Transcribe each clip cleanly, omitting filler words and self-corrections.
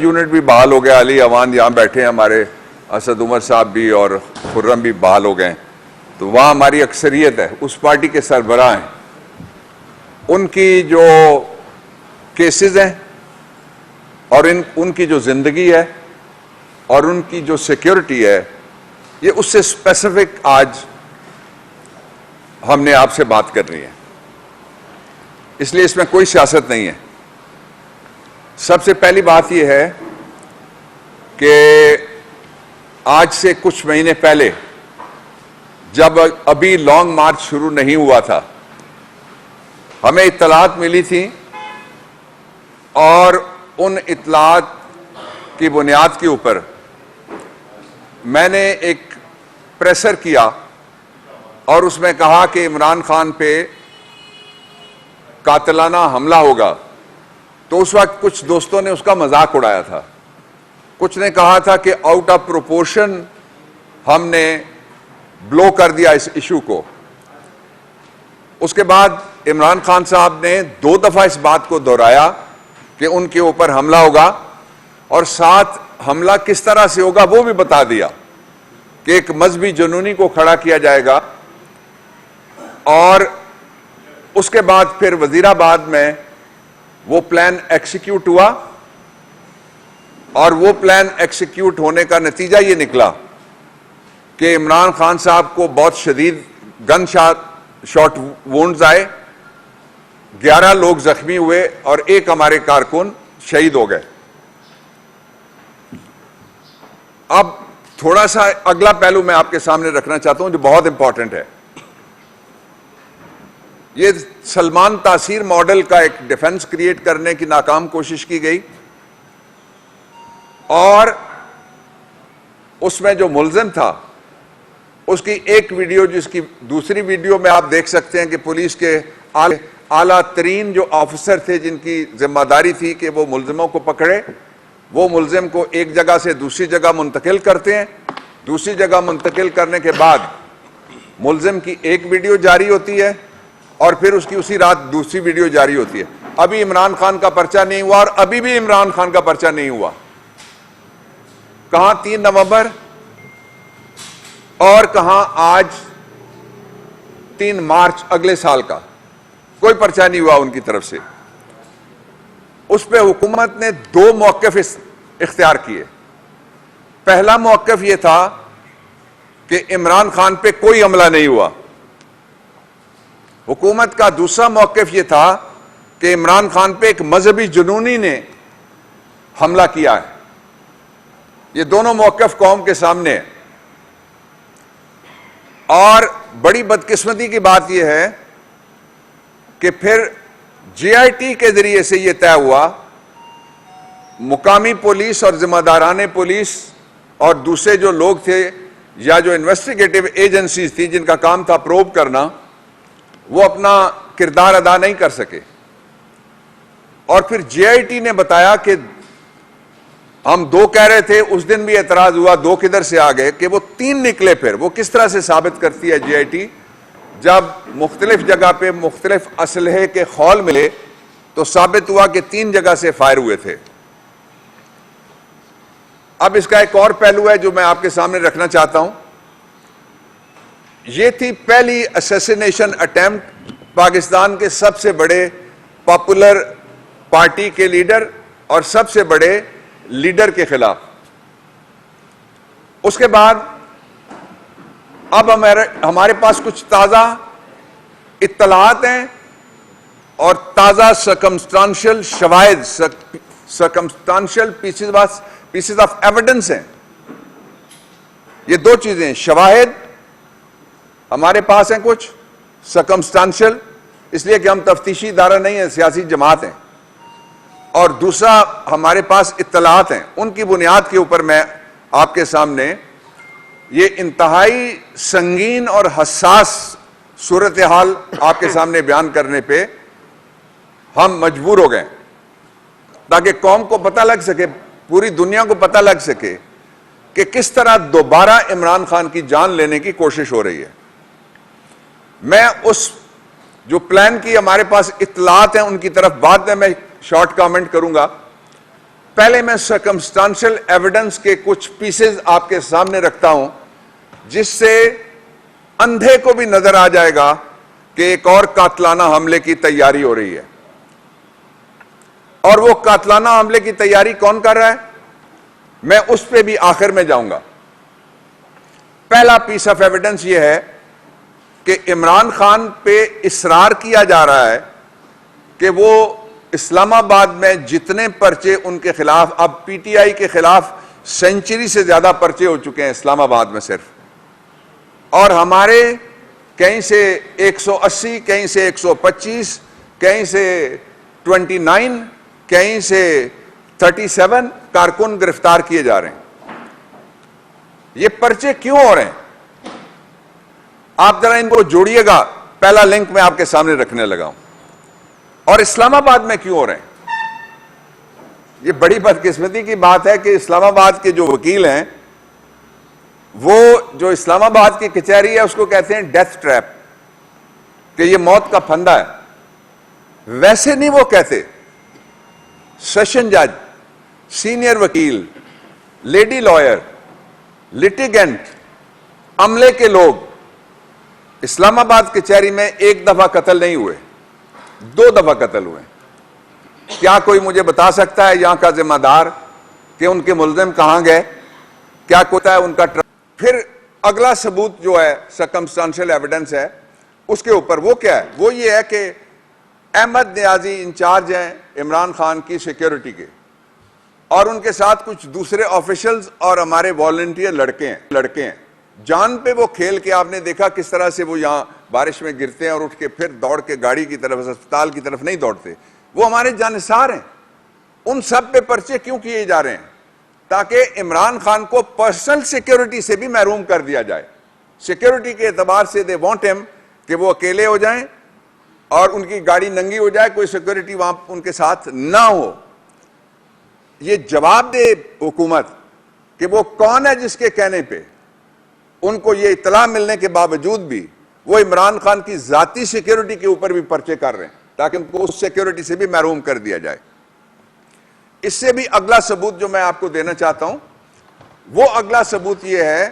Unit بھی بحال ہو گیا. علی اوان یہاں بیٹھے ہیں, ہمارے اسد عمر صاحب بھی اور خرم بھی بحال ہو گئے. تو وہاں ہماری اکثریت ہے, اس پارٹی کے سربراہ ہیں, ان کی جو کیسز ہیں اور ان کی جو زندگی ہے اور ان کی جو سیکیورٹی ہے, یہ اس سے اسپیسیفک آج ہم نے آپ سے بات کرنی ہے. اس لیے اس میں کوئی سیاست نہیں ہے. سب سے پہلی بات یہ ہے کہ آج سے کچھ مہینے پہلے جب ابھی لانگ مارچ شروع نہیں ہوا تھا, ہمیں اطلاعات ملی تھیں اور ان اطلاعات کی بنیاد کے اوپر میں نے ایک پریسر کیا اور اس میں کہا کہ عمران خان پہ قاتلانہ حملہ ہوگا. تو اس وقت کچھ دوستوں نے اس کا مذاق اڑایا تھا. کچھ نے کہا تھا کہ آؤٹ آف پروپورشن ہم نے بلو کر دیا اس ایشو کو. اس کے بعد عمران خان صاحب نے 2 دفعہ اس بات کو دہرایا کہ ان کے اوپر حملہ ہوگا, اور ساتھ حملہ کس طرح سے ہوگا وہ بھی بتا دیا کہ ایک مذہبی جنونی کو کھڑا کیا جائے گا. اور اس کے بعد پھر وزیر آباد میں وہ پلان ایکسیکیوٹ ہوا, اور وہ پلان ایکسیکیوٹ ہونے کا نتیجہ یہ نکلا کہ عمران خان صاحب کو بہت شدید گن شاٹ وونڈز آئے, 11 لوگ زخمی ہوئے اور ایک ہمارے کارکن شہید ہو گئے. اب تھوڑا سا اگلا پہلو میں آپ کے سامنے رکھنا چاہتا ہوں جو بہت امپورٹنٹ ہے. یہ سلمان تاثیر ماڈل کا ایک ڈیفنس کریٹ کرنے کی ناکام کوشش کی گئی, اور اس میں جو ملزم تھا اس کی ایک ویڈیو, جس کی دوسری ویڈیو میں آپ دیکھ سکتے ہیں کہ پولیس کے اعلیٰ ترین جو آفیسر تھے جن کی ذمہ داری تھی کہ وہ ملزموں کو پکڑے, وہ ملزم کو ایک جگہ سے دوسری جگہ منتقل کرتے ہیں. دوسری جگہ منتقل کرنے کے بعد ملزم کی ایک ویڈیو جاری ہوتی ہے اور پھر اس کی اسی رات دوسری ویڈیو جاری ہوتی ہے. ابھی عمران خان کا پرچہ نہیں ہوا, اور ابھی بھی عمران خان کا پرچہ نہیں ہوا. کہاں 3 نومبر اور کہاں آج 3 مارچ اگلے سال کا, کوئی پرچہ نہیں ہوا ان کی طرف سے. اس پہ حکومت نے 2 موقف اختیار کیے. پہلا موقف یہ تھا کہ عمران خان پہ کوئی حملہ نہیں ہوا. حکومت کا دوسرا موقف یہ تھا کہ عمران خان پہ ایک مذہبی جنونی نے حملہ کیا ہے. یہ دونوں موقف قوم کے سامنے ہیں. اور بڑی بدقسمتی کی بات یہ ہے کہ پھر جے آئی ٹی کے ذریعے سے یہ طے ہوا, مقامی پولیس اور ذمہ داران پولیس اور دوسرے جو لوگ تھے یا جو انویسٹیگیٹو ایجنسیز تھی جن کا کام تھا پروب کرنا, وہ اپنا کردار ادا نہیں کر سکے. اور پھر جے آئی ٹی نے بتایا کہ ہم 2 کہہ رہے تھے, اس دن بھی اعتراض ہوا 2 کدھر سے آ گئے, کہ وہ 3 نکلے. پھر وہ کس طرح سے ثابت کرتی ہے جے آئی ٹی؟ جب مختلف جگہ پہ مختلف اسلحے کے خول ملے تو ثابت ہوا کہ 3 جگہ سے فائر ہوئے تھے. اب اس کا ایک اور پہلو ہے جو میں آپ کے سامنے رکھنا چاہتا ہوں. یہ تھی پہلی اسیسینیشن اٹیمپٹ پاکستان کے سب سے بڑے پاپولر پارٹی کے لیڈر اور سب سے بڑے لیڈر کے خلاف. اس کے بعد اب ہمارے پاس کچھ تازہ اطلاعات ہیں اور تازہ سرکمسٹانشل شواہد, سرکمسٹانشل پیسز آف ایویڈنس ہیں. یہ 2 چیزیں ہیں, شواہد ہمارے پاس ہیں کچھ, سرکمسٹانشل اس لیے کہ ہم تفتیشی ادارہ نہیں ہیں, سیاسی جماعت ہیں, اور دوسرا ہمارے پاس اطلاعات ہیں. ان کی بنیاد کے اوپر میں آپ کے سامنے یہ انتہائی سنگین اور حساس صورتحال آپ کے سامنے بیان کرنے پہ ہم مجبور ہو گئے, تاکہ قوم کو پتہ لگ سکے, پوری دنیا کو پتہ لگ سکے کہ کس طرح دوبارہ عمران خان کی جان لینے کی کوشش ہو رہی ہے. میں اس جو پلان کی ہمارے پاس اطلاعات ہیں ان کی طرف بعد میں شارٹ کامنٹ کروں گا, پہلے میں سرکمسٹانشل ایویڈنس کے کچھ پیسز آپ کے سامنے رکھتا ہوں جس سے اندھے کو بھی نظر آ جائے گا کہ ایک اور قاتلانہ حملے کی تیاری ہو رہی ہے. اور وہ قاتلانہ حملے کی تیاری کون کر رہا ہے میں اس پہ بھی آخر میں جاؤں گا. پہلا پیس آف ایویڈنس یہ ہے کہ عمران خان پہ اصرار کیا جا رہا ہے کہ وہ اسلام آباد میں جتنے پرچے ان کے خلاف، اب پی ٹی آئی کے خلاف سینچری سے زیادہ پرچے ہو چکے ہیں اسلام آباد میں صرف، اور ہمارے کہیں سے 180، کہیں سے 125، کہیں سے 29، کہیں سے 37 کارکن گرفتار کیے جا رہے ہیں. یہ پرچے کیوں ہو رہے ہیں؟ آپ ذرا ان کو جوڑیے گا. پہلا لنک میں آپ کے سامنے رکھنے لگا ہوں. اور اسلام آباد میں کیوں ہو رہے ہیں؟ یہ بڑی بدقسمتی کی بات ہے کہ اسلام آباد کے جو وکیل ہیں وہ جو اسلام آباد کی کچہری ہے اس کو کہتے ہیں ڈیتھ ٹریپ، کہ یہ موت کا پھندا ہے. ویسے نہیں وہ کہتے. سیشن جج، سینئر وکیل، لیڈی لائر، لٹیگنٹ، عملے کے لوگ اسلام آباد کچہری میں ایک دفعہ قتل نہیں ہوئے، 2 دفعہ قتل ہوئے. کیا کوئی مجھے بتا سکتا ہے یہاں کا ذمہ دار کہ ان کے ملزم کہاں گئے؟ کیا کوئی ہے ان کا پھر اگلا ثبوت جو ہے سرکمسٹانشل ایویڈنس ہے اس کے اوپر، وہ کیا ہے؟ وہ یہ ہے کہ احمد نیازی انچارج ہیں عمران خان کی سیکیورٹی کے، اور ان کے ساتھ کچھ دوسرے آفیشلز اور ہمارے والنٹیئر لڑکے ہیں. جان پہ وہ کھیل کے آپ نے دیکھا کس طرح سے وہ یہاں بارش میں گرتے ہیں اور اٹھ کے پھر دوڑ کے گاڑی کی طرف، اسپتال کی طرف نہیں دوڑتے. وہ ہمارے جانثار ہیں. ان سب پہ پرچے کیوں کیے جا رہے ہیں؟ تاکہ عمران خان کو پرسنل سیکیورٹی سے بھی محروم کر دیا جائے. سیکیورٹی کے اعتبار سے دے وانٹ ہم کہ وہ اکیلے ہو جائیں اور ان کی گاڑی ننگی ہو جائے، کوئی سیکیورٹی وہاں ان کے ساتھ نہ ہو. یہ جواب دے حکومت کہ وہ کون ہے جس کے کہنے پہ ان کو یہ اطلاع ملنے کے باوجود بھی وہ عمران خان کی ذاتی سیکیورٹی کے اوپر بھی پرچے کر رہے ہیں تاکہ ان کو اس سیکیورٹی سے بھی محروم کر دیا جائے. اس سے بھی اگلا ثبوت جو میں آپ کو دینا چاہتا ہوں، وہ اگلا ثبوت یہ ہے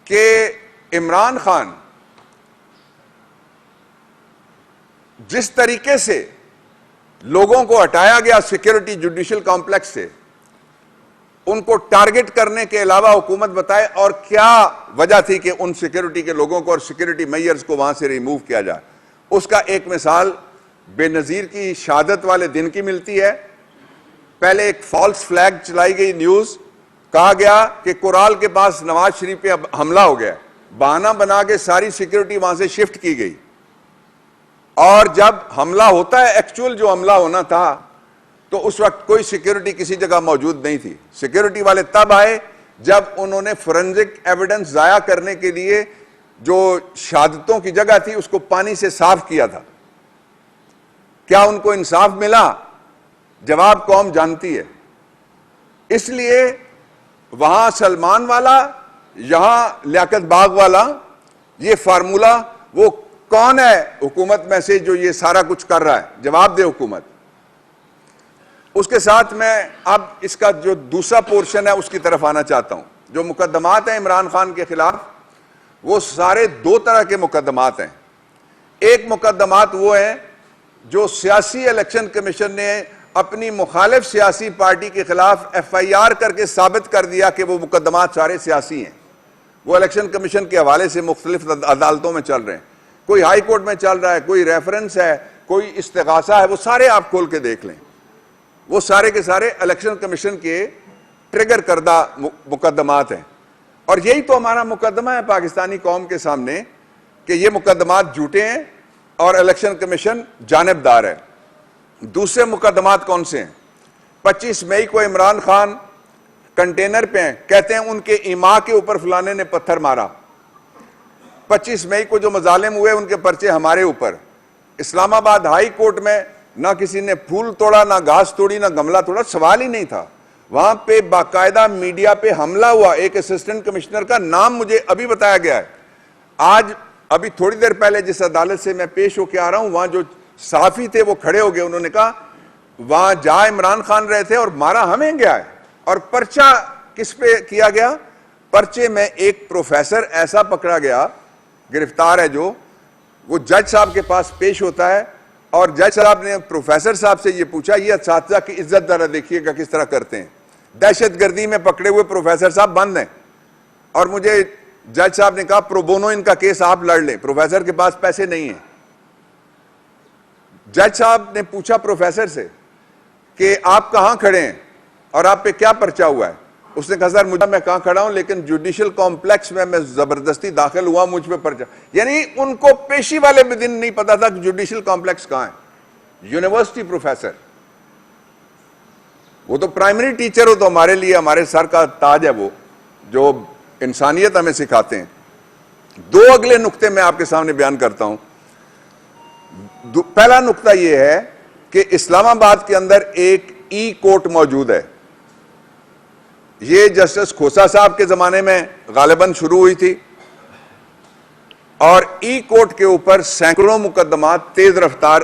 کہ عمران خان جس طریقے سے لوگوں کو ہٹایا گیا سیکیورٹی جوڈیشل کمپلیکس سے، ان کو ٹارگٹ کرنے کے علاوہ حکومت بتائے اور کیا وجہ تھی کہ ان سیکیورٹی کے لوگوں کو اور سیکیورٹی میئرز کو وہاں سے ریموو کیا جائے. اس کا ایک مثال بے نظیر کی شہادت والے دن کی ملتی ہے. پہلے ایک فالس فلیگ چلائی گئی نیوز، کہا گیا کہ کورال کے پاس نواز شریف پہ اب حملہ ہو گیا، بہانہ بنا کے ساری سیکیورٹی وہاں سے شفٹ کی گئی. اور جب حملہ ہوتا ہے، ایکچوئل جو حملہ ہونا تھا، تو اس وقت کوئی سیکیورٹی کسی جگہ موجود نہیں تھی. سیکیورٹی والے تب آئے جب انہوں نے فورنزک ایویڈنس ضائع کرنے کے لیے جو شہادتوں کی جگہ تھی اس کو پانی سے صاف کیا تھا. کیا ان کو انصاف ملا؟ جواب قوم جانتی ہے. اس لیے وہاں سلمان والا، یہاں لیاقت باغ والا، یہ فارمولہ وہ کون ہے حکومت میں سے جو یہ سارا کچھ کر رہا ہے؟ جواب دے حکومت. اس کے ساتھ میں اب اس کا جو دوسرا پورشن ہے اس کی طرف آنا چاہتا ہوں. جو مقدمات ہیں عمران خان کے خلاف، وہ سارے 2 طرح کے مقدمات ہیں. ایک مقدمات وہ ہیں جو سیاسی الیکشن کمیشن نے اپنی مخالف سیاسی پارٹی کے خلاف ایف آئی آر کر کے ثابت کر دیا کہ وہ مقدمات سارے سیاسی ہیں. وہ الیکشن کمیشن کے حوالے سے مختلف عدالتوں میں چل رہے ہیں. کوئی ہائی کورٹ میں چل رہا ہے، کوئی ریفرنس ہے، کوئی استغاثہ ہے. وہ سارے آپ کھول کے دیکھ لیں. وہ سارے کے سارے الیکشن کمیشن کے ٹریگر کردہ مقدمات ہیں. اور یہی تو ہمارا مقدمہ ہے پاکستانی قوم کے سامنے کہ یہ مقدمات جھوٹے ہیں اور الیکشن کمیشن جانبدار ہے. دوسرے مقدمات کون سے ہیں؟ 25 مئی کو عمران خان کنٹینر پہ ہیں، کہتے ہیں ان کے ایما کے اوپر فلانے نے پتھر مارا. 25 مئی کو جو مظالم ہوئے ان کے پرچے ہمارے اوپر. اسلام آباد ہائی کورٹ میں نہ کسی نے پھول توڑا، نہ گھاس توڑی، نہ گملہ توڑا، سوال ہی نہیں تھا. وہاں پہ باقاعدہ میڈیا پہ حملہ ہوا. ایک اسسٹنٹ کمشنر کا نام مجھے ابھی بتایا گیا ہے. آج ابھی تھوڑی دیر پہلے جس عدالت سے میں پیش ہو کے آ رہا ہوں، وہاں جو صحافی تھے وہ کھڑے ہو گئے. انہوں نے کہا وہاں جا عمران خان رہے تھے اور مارا ہمیں گیا ہے. اور پرچہ کس پہ کیا گیا؟ پرچے میں ایک پروفیسر ایسا پکڑا گیا, گرفتار ہے, جو وہ جج صاحب کے پاس پیش ہوتا ہے اور جج صاحب نے پروفیسر صاحب سے یہ پوچھا, یہ اساتذہ کی عزت ذرا دیکھیے گا کس طرح کرتے ہیں. دہشت گردی میں پکڑے ہوئے پروفیسر صاحب بند ہیں, اور مجھے جج صاحب نے کہا پرو بونو ان کا کیس آپ لڑ لیں, پروفیسر کے پاس پیسے نہیں ہیں. جج صاحب نے پوچھا پروفیسر سے کہ آپ کہاں کھڑے ہیں اور آپ پہ کیا پرچہ ہوا ہے؟ اس نے کہا سر مجھے میں کہاں کھڑا ہوں لیکن جوڈیشل کمپلیکس میں زبردستی داخل ہوا, مجھ پہ پرچہ. یعنی ان کو پیشی والے بھی دن نہیں پتا تھا کہ جوڈیشل کمپلیکس کہاں ہے. یونیورسٹی پروفیسر, وہ تو پرائمری ٹیچر ہو تو ہمارے لیے ہمارے سر کا تاج ہے, وہ جو انسانیت ہمیں سکھاتے ہیں. دو اگلے نقطے میں آپ کے سامنے بیان کرتا ہوں. پہلا نقطہ یہ ہے کہ اسلام آباد کے اندر ایک ای کورٹ موجود ہے. یہ جسٹس کھوسا صاحب کے زمانے میں غالباً شروع ہوئی تھی, اور ای کورٹ کے اوپر سینکڑوں مقدمات تیز رفتار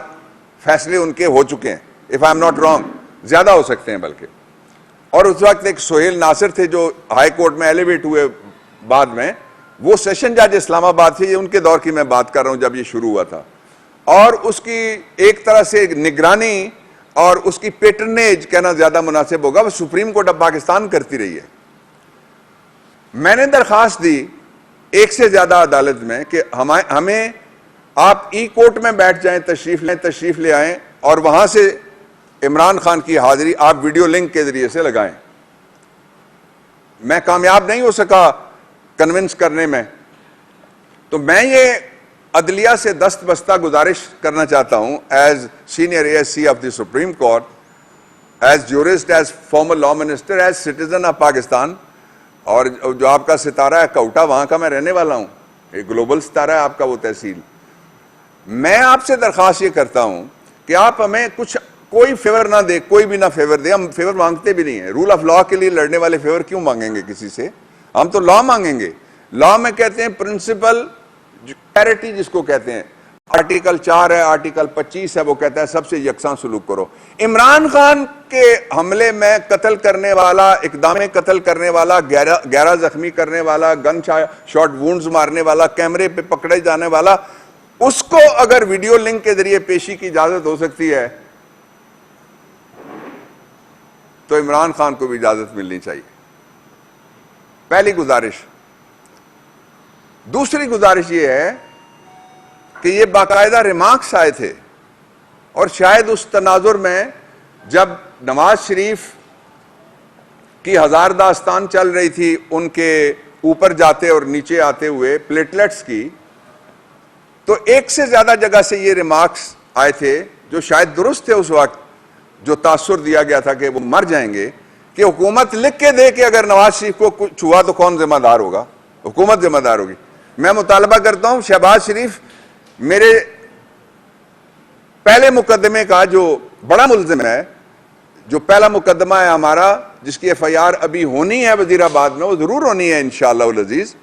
فیصلے ان کے ہو چکے ہیں. If I am not wrong, زیادہ ہو سکتے ہیں بلکہ. اور اس وقت ایک سہیل ناصر تھے جو ہائی کورٹ میں ایلیویٹ ہوئے بعد میں, وہ سیشن جج اسلام آباد تھے. یہ ان کے دور کی میں بات کر رہا ہوں جب یہ شروع ہوا تھا. اور اس کی ایک طرح سے نگرانی اور اس کی پیٹرنیج کہنا زیادہ مناسب ہوگا, وہ سپریم کورٹ آف پاکستان کرتی رہی ہے. میں نے درخواست دی ایک سے زیادہ عدالت میں کہ ہمیں آپ ای کورٹ میں بیٹھ جائیں, تشریف لے آئیں, اور وہاں سے عمران خان کی حاضری آپ ویڈیو لنک کے ذریعے سے لگائیں. میں کامیاب نہیں ہو سکا کنونس کرنے میں, تو میں یہ عدلیہ سے دست بستہ گزارش کرنا چاہتا ہوں, as senior ASC of the supreme court, as jurist, as former law minister, as citizen of Pakistan. اور جو آپ کا ستارہ ہے کوٹا, وہاں کا میں رہنے والا ہوں, ایک گلوبل ستارہ ہے آپ کا وہ تحصیل. میں آپ سے درخواست یہ کرتا ہوں کہ آپ ہمیں کوئی فیور نہ دے, کوئی بھی نہ فیور دے. ہم فیور مانگتے بھی نہیں ہیں. رول آف لا کے لیے لڑنے والے فیور کیوں مانگیں گے کسی سے؟ ہم تو لا مانگیں گے. لا میں کہتے ہیں پرنسپل پیرٹی جس کو کہتے ہیں. آرٹیکل 4 ہے, آرٹیکل 25 ہے, وہ کہتا ہے سب سے یکساں سلوک کرو. عمران خان کے حملے میں قتل کرنے والا, اقدام قتل کرنے والا, 11 زخمی کرنے والا, گن شاٹ وونڈز مارنے والا, کیمرے پہ پکڑے جانے والا, اس کو اگر ویڈیو لنک کے ذریعے پیشی کی اجازت ہو سکتی ہے تو عمران خان کو بھی اجازت ملنی چاہیے. پہلی گزارش. دوسری گزارش یہ ہے کہ یہ باقاعدہ ریمارکس آئے تھے, اور شاید اس تناظر میں جب نواز شریف کی ہزار داستان چل رہی تھی ان کے اوپر جاتے اور نیچے آتے ہوئے پلیٹلیٹس کی, تو ایک سے زیادہ جگہ سے یہ ریمارکس آئے تھے جو شاید درست تھے اس وقت, جو تاثر دیا گیا تھا کہ وہ مر جائیں گے, کہ حکومت لکھ کے دے کہ اگر نواز شریف کو کچھ ہوا تو کون ذمہ دار ہوگا؟ حکومت ذمہ دار ہوگی. میں مطالبہ کرتا ہوں شہباز شریف میرے پہلے مقدمے کا جو بڑا ملزم ہے, جو پہلا مقدمہ ہے ہمارا جس کی FIR ابھی ہونی ہے وزیر آباد میں, وہ ضرور ہونی ہے انشاءاللہ العزیز,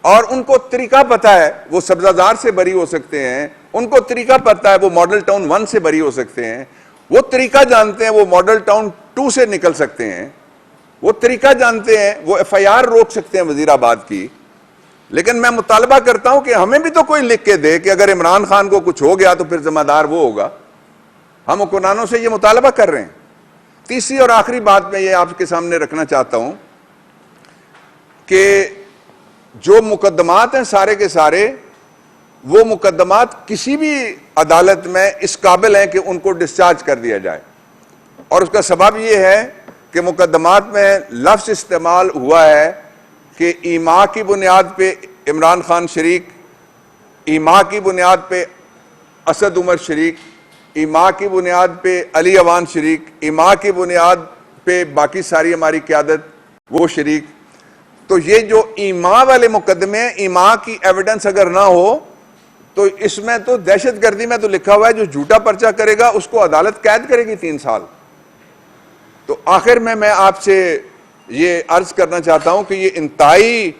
اور ان کو طریقہ پتہ ہے, وہ سبزہ زار سے بری ہو سکتے ہیں, ان کو طریقہ پتہ ہے وہ ماڈل ٹاؤن 1 سے بری ہو سکتے ہیں, وہ طریقہ جانتے ہیں وہ ماڈل ٹاؤن 2 سے نکل سکتے ہیں, وہ طریقہ جانتے ہیں وہ FIR روک سکتے ہیں وزیر آباد کی. لیکن میں مطالبہ کرتا ہوں کہ ہمیں بھی تو کوئی لکھ کے دے کہ اگر عمران خان کو کچھ ہو گیا تو پھر ذمہ دار وہ ہوگا. ہم حکمرانوں سے یہ مطالبہ کر رہے ہیں. تیسری اور آخری بات میں یہ آپ کے سامنے رکھنا چاہتا ہوں کہ جو مقدمات ہیں سارے کے سارے, وہ مقدمات کسی بھی عدالت میں اس قابل ہیں کہ ان کو ڈسچارج کر دیا جائے. اور اس کا سبب یہ ہے کہ مقدمات میں لفظ استعمال ہوا ہے کہ ایما کی بنیاد پہ عمران خان شریک, ایما کی بنیاد پہ اسد عمر شریک, ایما کی بنیاد پہ علی اوان شریک, ایما کی بنیاد پہ باقی ساری ہماری قیادت وہ شریک. تو یہ جو ایما والے مقدمے ہیں, ایما کی ایویڈنس اگر نہ ہو تو اس میں تو دہشت گردی میں تو لکھا ہوا ہے جو جھوٹا پرچہ کرے گا اس کو عدالت قید کرے گی 3 سال. تو آخر میں آپ سے یہ عرض کرنا چاہتا ہوں کہ یہ انتہائی,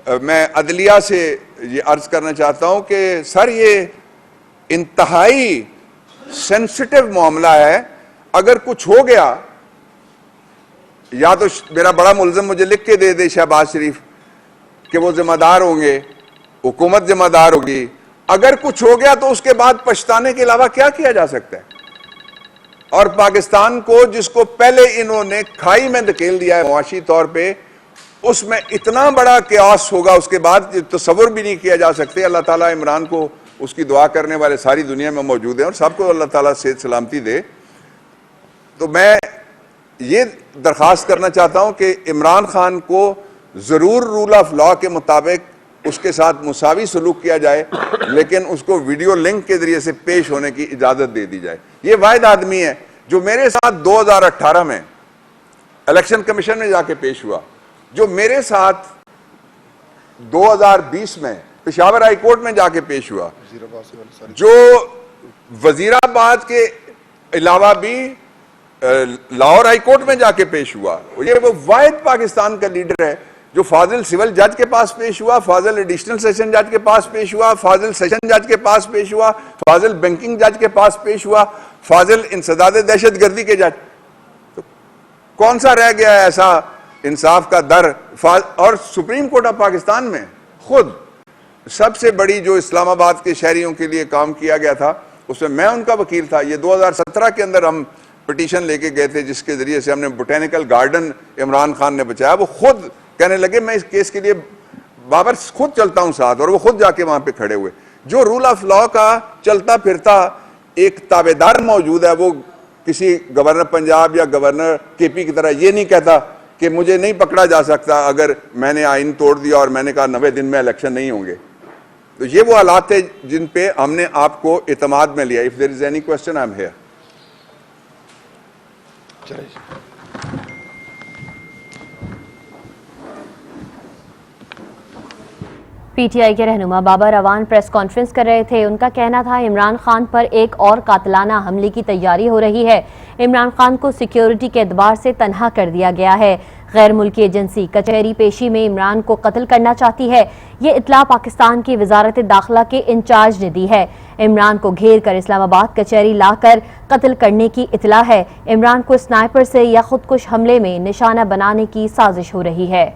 میں عدلیہ سے یہ عرض کرنا چاہتا ہوں کہ سر یہ انتہائی سینسٹیو معاملہ ہے. اگر کچھ ہو گیا یا تو میرا بڑا ملزم مجھے لکھ کے دے دے شہباز شریف کہ وہ ذمہ دار ہوں گے, حکومت ذمہ دار ہوگی. اگر کچھ ہو گیا تو اس کے بعد پچھتانے کے علاوہ کیا کیا جا سکتا ہے؟ اور پاکستان کو جس کو پہلے انہوں نے کھائی میں دھکیل دیا ہے معاشی طور پہ, اس میں اتنا بڑا کیاس ہوگا اس کے بعد تصور بھی نہیں کیا جا سکتے. اللہ تعالیٰ عمران کو, اس کی دعا کرنے والے ساری دنیا میں موجود ہیں اور سب کو اللہ تعالیٰ صحت سلامتی دے. تو میں یہ درخواست کرنا چاہتا ہوں کہ عمران خان کو ضرور رول آف لا کے مطابق اس کے ساتھ مساوی سلوک کیا جائے, لیکن اس کو ویڈیو لنک کے ذریعے سے پیش ہونے کی اجازت دے دی جائے. یہ واحد آدمی ہے جو میرے ساتھ 2018 میں الیکشن کمیشن میں جا کے پیش ہوا, جو میرے ساتھ 2020 میں پشاور ہائی کورٹ میں جا کے پیش ہوا, جو وزیر آباد کے علاوہ بھی لاہور ہائی کورٹ میں جا کے پیش ہوا. یہ وہ واحد پاکستان کا لیڈر ہے جو فاضل سول جج کے پاس پیش ہوا, فاضل ایڈیشنل سیشن جج کے پاس پیش ہوا, فاضل سیشن جج کے پاس پیش ہوا, فاضل بینکنگ جج کے پاس پیش ہوا, فاضل انسداد دہشت گردی کے جج. تو کون سا رہ گیا ہے ایسا انصاف کا در؟ اور سپریم کورٹ آف پاکستان میں خود سب سے بڑی جو اسلام آباد کے شہریوں کے لیے کام کیا گیا تھا, اس میں ان کا وکیل تھا. یہ 2017 کے اندر ہم پٹیشن لے کے گئے تھے جس کے ذریعے سے ہم نے بوٹینیکل گارڈن عمران خان نے بچایا. وہ خود کہنے لگے میں اس کیس کے لیے بابر خود چلتا ہوں ساتھ, اور وہ خود جا کے وہاں پہ کھڑے ہوئے. جو رول آف لا کا چلتا پھرتا ایک تابع دار موجود ہے, وہ کسی گورنر پنجاب یا گورنر کے پی کی طرح یہ نہیں کہتا کہ مجھے نہیں پکڑا جا سکتا اگر میں نے آئین توڑ دیا اور میں نے کہا 90 دن میں الیکشن نہیں ہوں گے. تو یہ وہ حالات تھے جن پہ ہم نے آپ کو اعتماد میں لیا. If there is any question, I am here. P T I کے رہنما بابر اعوان پریس کانفرنس کر رہے تھے. ان کا کہنا تھا عمران خان پر ایک اور قاتلانہ حملے کی تیاری ہو رہی ہے. عمران خان کو سیکیورٹی کے اعتبار سے تنہا کر دیا گیا ہے. غیر ملکی ایجنسی کچہری پیشی میں عمران کو قتل کرنا چاہتی ہے. یہ اطلاع پاکستان کی وزارت داخلہ کے انچارج نے دی ہے. عمران کو گھیر کر اسلام آباد کچہری لا کر قتل کرنے کی اطلاع ہے. عمران کو سنائپر سے یا خودکش حملے میں نشانہ بنانے کی سازش ہو رہی ہے.